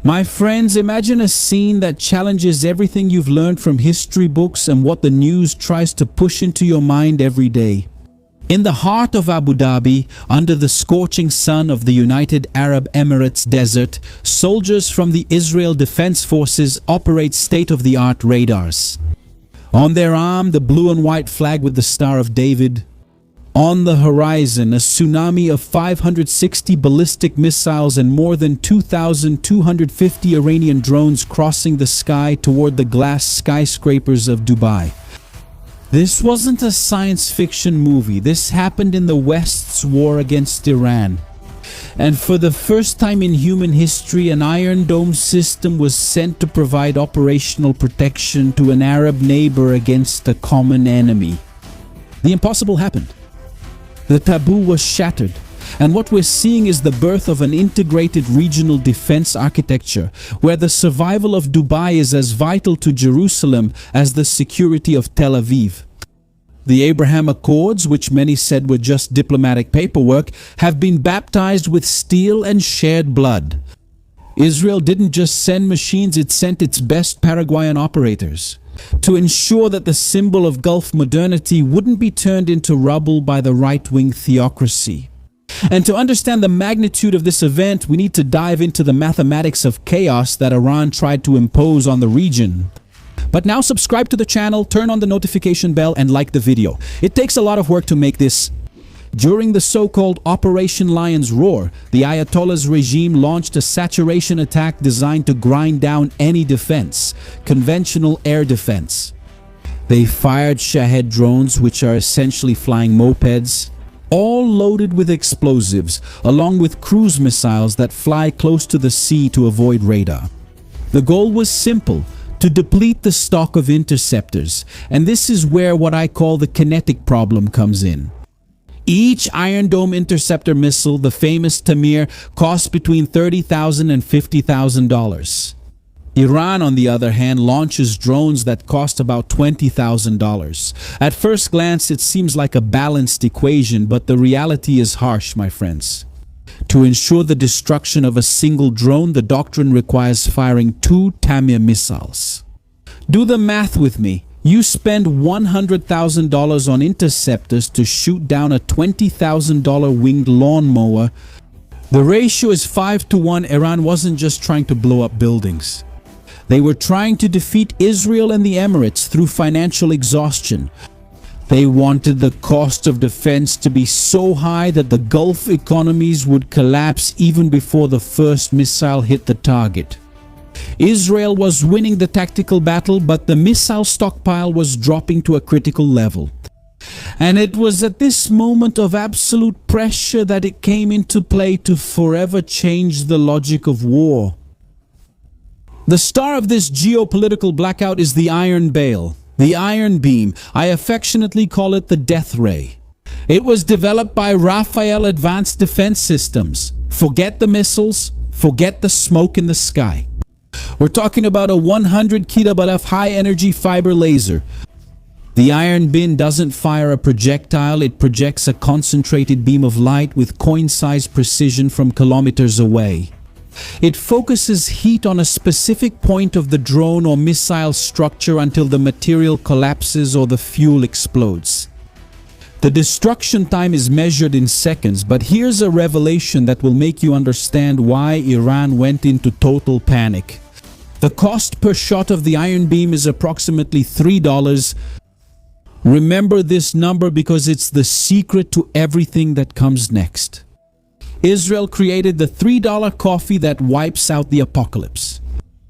My friends, imagine a scene that challenges everything you've learned from history books and what the news tries to push into your mind every day. In the heart of Abu Dhabi, under the scorching sun of the United Arab Emirates desert, soldiers from the Israel Defense Forces operate state-of-the-art radars. On their arm, the blue and white flag with the Star of David. On the horizon, a tsunami of 560 ballistic missiles and more than 2,250 Iranian drones crossing the sky toward the glass skyscrapers of Dubai. This wasn't a science fiction movie. This happened in the West's war against Iran. And for the first time in human history, an Iron Dome system was sent to provide operational protection to an Arab neighbor against a common enemy. The impossible happened. The taboo was shattered, and what we're seeing is the birth of an integrated regional defense architecture, where the survival of Dubai is as vital to Jerusalem as the security of Tel Aviv. The Abraham Accords, which many said were just diplomatic paperwork, have been baptized with steel and shed blood. Israel didn't just send machines, it sent its best Paraguayan operators to ensure that the symbol of Gulf modernity wouldn't be turned into rubble by the right-wing theocracy. And to understand the magnitude of this event, we need to dive into the mathematics of chaos that Iran tried to impose on the region. But now subscribe to the channel, turn on the notification bell, and like the video. It takes a lot of work to make this. During the so-called Operation Lion's Roar, the Ayatollah's regime launched a saturation attack designed to grind down any defense, conventional air defense. They fired Shahed drones, which are essentially flying mopeds, all loaded with explosives, along with cruise missiles that fly close to the sea to avoid radar. The goal was simple: to deplete the stock of interceptors, and this is where what I call the kinetic problem comes in. Each Iron Dome interceptor missile, the famous Tamir, costs between $30,000 and $50,000. Iran, on the other hand, launches drones that cost about $20,000. At first glance, it seems like a balanced equation, but the reality is harsh, my friends. To ensure the destruction of a single drone, the doctrine requires firing 2 Tamir missiles. Do the math with me. You spend $100,000 on interceptors to shoot down a $20,000 winged lawnmower. The ratio is 5-to-1. Iran wasn't just trying to blow up buildings. They were trying to defeat Israel and the Emirates through financial exhaustion. They wanted the cost of defense to be so high that the Gulf economies would collapse even before the first missile hit the target. Israel was winning the tactical battle, but the missile stockpile was dropping to a critical level. And it was at this moment of absolute pressure that it came into play to forever change the logic of war. The star of this geopolitical blackout is the Iron Bale, the Iron Beam. I affectionately call it the Death Ray. It was developed by Rafael Advanced Defense Systems. Forget the missiles, forget the smoke in the sky. We're talking about a 100 kW high-energy fiber laser. The Iron Beam doesn't fire a projectile, it projects a concentrated beam of light with coin-sized precision from kilometers away. It focuses heat on a specific point of the drone or missile structure until the material collapses or the fuel explodes. The destruction time is measured in seconds, but here's a revelation that will make you understand why Iran went into total panic. The cost per shot of the Iron Beam is approximately $3. Remember this number because it's the secret to everything that comes next. Israel created the $3 coffee that wipes out the apocalypse.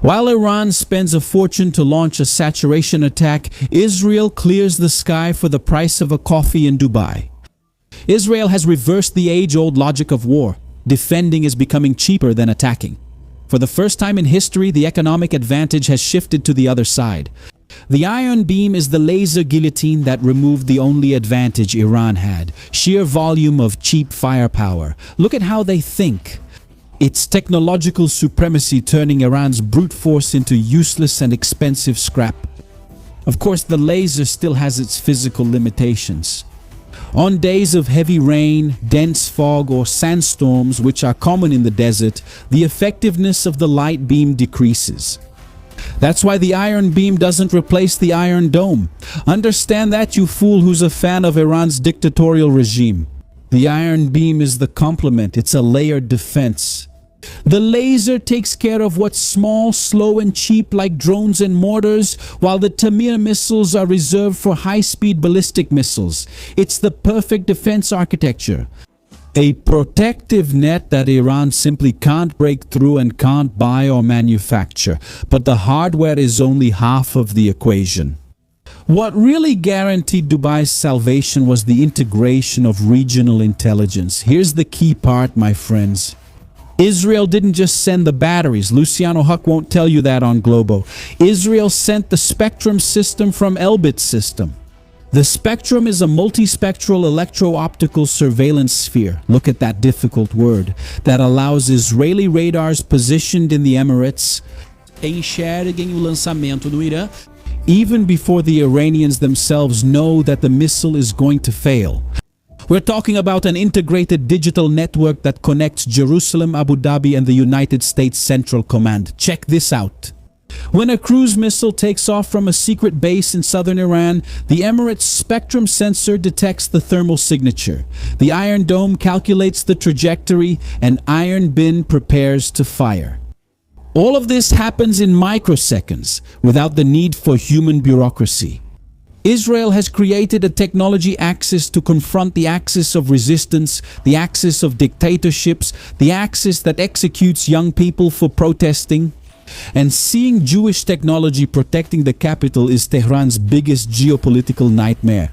While Iran spends a fortune to launch a saturation attack, Israel clears the sky for the price of a coffee in Dubai. Israel has reversed the age-old logic of war. Defending is becoming cheaper than attacking. For the first time in history, the economic advantage has shifted to the other side. The Iron Beam is the laser guillotine that removed the only advantage Iran had: sheer volume of cheap firepower. Look at how they think. It's technological supremacy turning Iran's brute force into useless and expensive scrap. Of course, the laser still has its physical limitations. On days of heavy rain, dense fog, or sandstorms, which are common in the desert, the effectiveness of the light beam decreases. That's why the Iron Beam doesn't replace the Iron Dome. Understand that, you fool who's a fan of Iran's dictatorial regime. The Iron Beam is the complement. It's a layered defense. The laser takes care of what's small, slow, and cheap like drones and mortars, while the Tamir missiles are reserved for high-speed ballistic missiles. It's the perfect defense architecture. A protective net that Iran simply can't break through and can't buy or manufacture. But the hardware is only half of the equation. What really guaranteed Dubai's salvation was the integration of regional intelligence. Here's the key part, my friends. Israel didn't just send the batteries. Luciano Huck won't tell you that on Globo. Israel sent the Spectrum system from Elbit system. The Spectrum is a multispectral electro-optical surveillance sphere, look at that difficult word, that allows Israeli radars positioned in the Emirates enxerguem o lançamento do Irã even before the Iranians themselves know that the missile is going to fail. We're talking about an integrated digital network that connects Jerusalem, Abu Dhabi, and the United States Central Command. Check this out. When a cruise missile takes off from a secret base in southern Iran, the Emirates Spectrum sensor detects the thermal signature. The Iron Dome calculates the trajectory, and Iron Bin prepares to fire. All of this happens in microseconds, without the need for human bureaucracy. Israel has created a technology axis to confront the axis of resistance, the axis of dictatorships, the axis that executes young people for protesting. And seeing Jewish technology protecting the capital is Tehran's biggest geopolitical nightmare.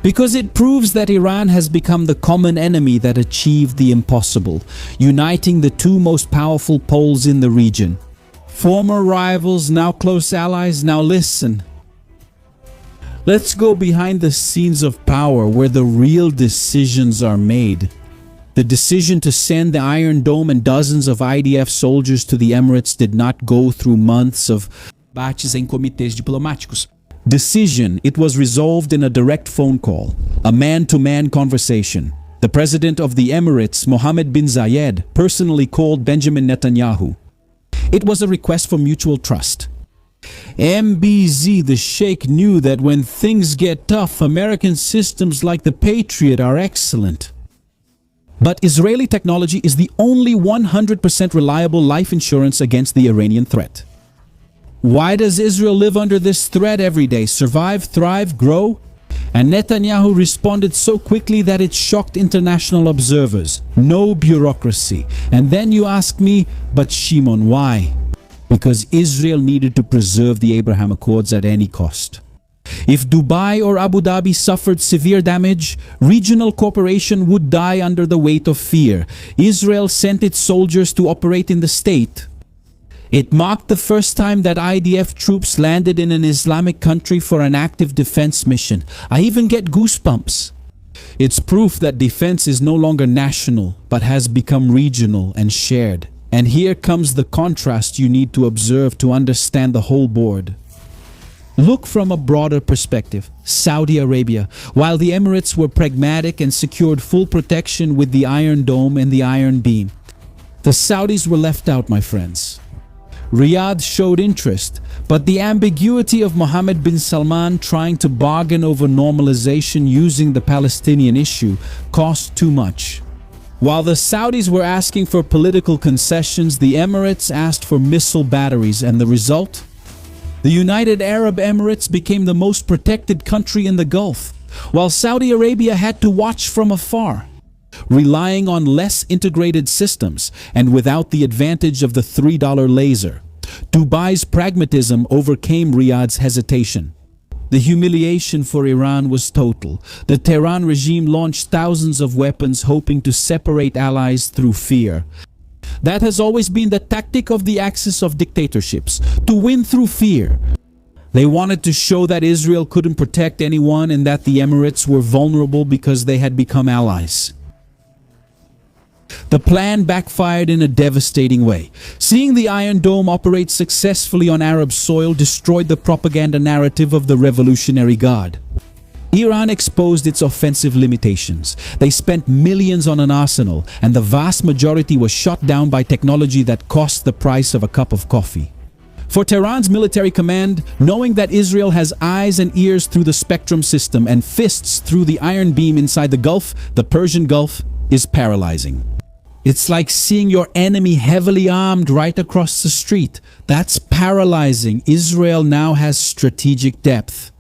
Because it proves that Iran has become the common enemy that achieved the impossible, uniting the two most powerful poles in the region. Former rivals, now close allies. Now listen. Let's go behind the scenes of power where the real decisions are made. The decision to send the Iron Dome and dozens of IDF soldiers to the Emirates did not go through months of debates em comitês diplomáticos. Decision, it was resolved in a direct phone call, a man-to-man conversation. The president of the Emirates, Mohammed bin Zayed, personally called Benjamin Netanyahu. It was a request for mutual trust. MBZ, the Sheikh, knew that when things get tough, American systems like the Patriot are excellent. But Israeli technology is the only 100% reliable life insurance against the Iranian threat. Why does Israel live under this threat every day? Survive, thrive, grow? And Netanyahu responded so quickly that it shocked international observers. No bureaucracy. And then you ask me, but Shimon, why? Because Israel needed to preserve the Abraham Accords at any cost. If Dubai or Abu Dhabi suffered severe damage, regional cooperation would die under the weight of fear. Israel sent its soldiers to operate in the state. It marked the first time that IDF troops landed in an Islamic country for an active defense mission. I even get goosebumps. It's proof that defense is no longer national, but has become regional and shared. And here comes the contrast you need to observe to understand the whole board. Look from a broader perspective. Saudi Arabia, while the Emirates were pragmatic and secured full protection with the Iron Dome and the Iron Beam, the Saudis were left out, my friends. Riyadh showed interest, but the ambiguity of Mohammed bin Salman trying to bargain over normalization using the Palestinian issue cost too much. While the Saudis were asking for political concessions, the Emirates asked for missile batteries, and the result? The United Arab Emirates became the most protected country in the Gulf, while Saudi Arabia had to watch from afar, relying on less integrated systems and without the advantage of the $3 laser. Dubai's pragmatism overcame Riyadh's hesitation. The humiliation for Iran was total. The Tehran regime launched thousands of weapons hoping to separate allies through fear. That has always been the tactic of the axis of dictatorships, to win through fear. They wanted to show that Israel couldn't protect anyone and that the Emirates were vulnerable because they had become allies. The plan backfired in a devastating way. Seeing the Iron Dome operate successfully on Arab soil destroyed the propaganda narrative of the Revolutionary Guard. Iran exposed its offensive limitations. They spent millions on an arsenal, and the vast majority was shot down by technology that cost the price of a cup of coffee. For Tehran's military command, knowing that Israel has eyes and ears through the spectrum system and fists through the iron beam inside the Gulf, the Persian Gulf, is paralyzing. It's like seeing your enemy heavily armed right across the street. That's paralyzing. Israel now has strategic depth.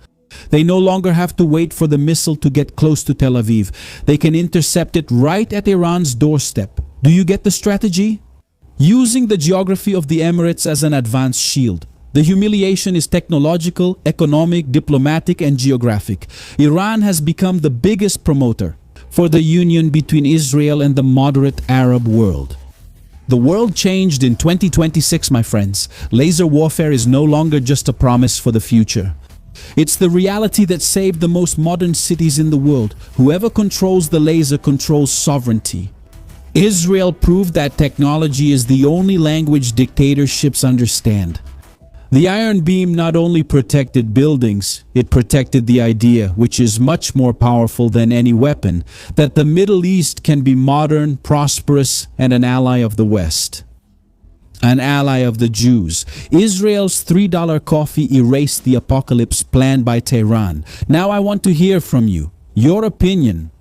They no longer have to wait for the missile to get close to Tel Aviv. They can intercept it right at Iran's doorstep. Do you get the strategy? Using the geography of the Emirates as an advanced shield. The humiliation is technological, economic, diplomatic, and geographic. Iran has become the biggest promoter for the union between Israel and the moderate Arab world. The world changed in 2026, my friends. Laser warfare is no longer just a promise for the future. It's the reality that saved the most modern cities in the world. Whoever controls the laser controls sovereignty. Israel proved that technology is the only language dictatorships understand. The Iron Beam not only protected buildings, it protected the idea, which is much more powerful than any weapon, that the Middle East can be modern, prosperous, and an ally of the West. An ally of the Jews. Israel's $3 coffee erased the apocalypse planned by Tehran. Now I want to hear from you. Your opinion.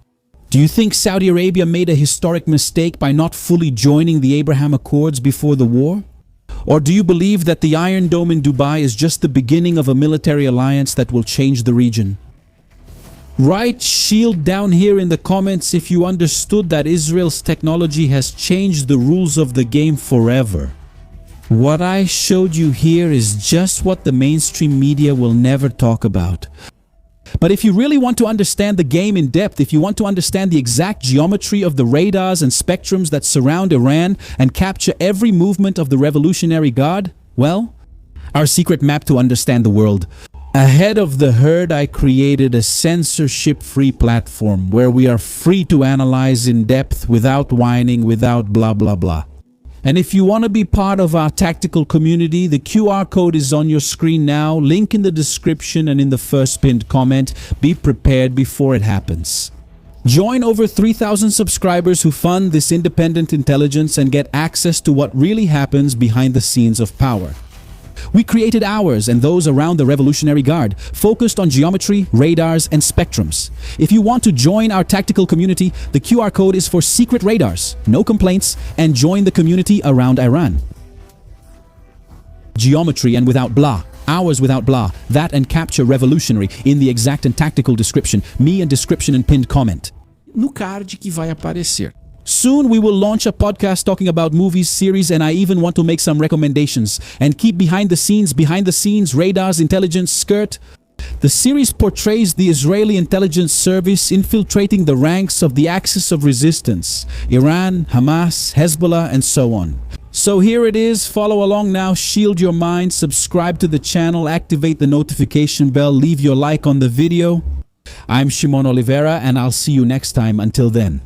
Do you think Saudi Arabia made a historic mistake by not fully joining the Abraham Accords before the war? Or do you believe that the Iron Dome in Dubai is just the beginning of a military alliance that will change the region? Write shield down here in the comments if you understood that Israel's technology has changed the rules of the game forever. What I showed you here is just what the mainstream media will never talk about. But if you really want to understand the game in depth, if you want to understand the exact geometry of the radars and spectrums that surround Iran and capture every movement of the Revolutionary Guard, well, our secret map to understand the world. Ahead of the herd, I created a censorship-free platform where we are free to analyze in depth without whining, without blah blah blah. And if you want to be part of our tactical community, the QR code is on your screen now, link in the description and in the first pinned comment. Be prepared before it happens. Join over 3,000 subscribers who fund this independent intelligence and get access to what really happens behind the scenes of power. We created ours and those around the Revolutionary Guard, focused on geometry, radars, and spectrums. If you want to join our tactical community, the QR code is for secret radars, no complaints, and join the community around Iran. Geometry and without blah. Ours without blah. That and capture revolutionary in the exact and tactical description. Me and description and pinned comment. No card que vai aparecer. Soon we will launch a podcast talking about movies, series, and I even want to make some recommendations. And keep behind the scenes, radars, intelligence, skirt. The series portrays the Israeli intelligence service infiltrating the ranks of the axis of resistance, Iran, Hamas, Hezbollah, and so on. So here it is, follow along now, shield your mind, subscribe to the channel, activate the notification bell, leave your like on the video. I'm Shimon Oliveira and I'll see you next time. Until then.